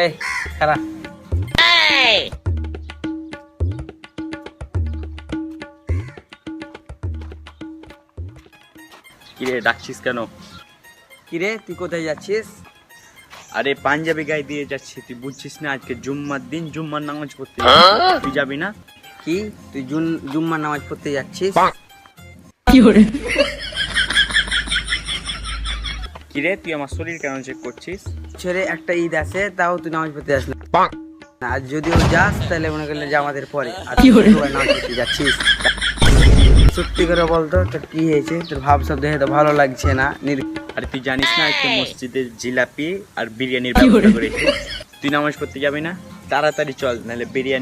এই খারাপ কিরে ডাকছিস কেন? কিরে তুই কোথায় যাচ্ছিস? আরে পাঞ্জাবি গায়ে দিয়ে যাচ্ছি, তুই বুঝছিস না আজকে জুম্মার দিন, জুম্মার নামাজ পড়তে যাচ্ছি। তুই যাবি না? কি তুই জুম্মার নামাজ পড়তে যাচ্ছিস? কিরে তুই আমার শরীর কেন চেক করছিস? ছেড়ে একটা ঈদ আছে, তাও তুই নামাজ পড়তে যাস না। আর যদিও যাস তাহলে মনে করলে যে আমাদের পরে আর তুই নামাজ পড়তে যাচ্ছিস। সত্যি করে বলতো তোর কি হয়েছে? তোর ভাব সব দেখে তো ভালো লাগছে না। আরে তুই জানিস না আজকে মসজিদে জিলাপি আর বিরিয়ানির ব্যবস্থা করেছে। তুই নামাজ পড়তে যাবি না? তাড়াতাড়ি চল, নাহলে বিরিয়ানি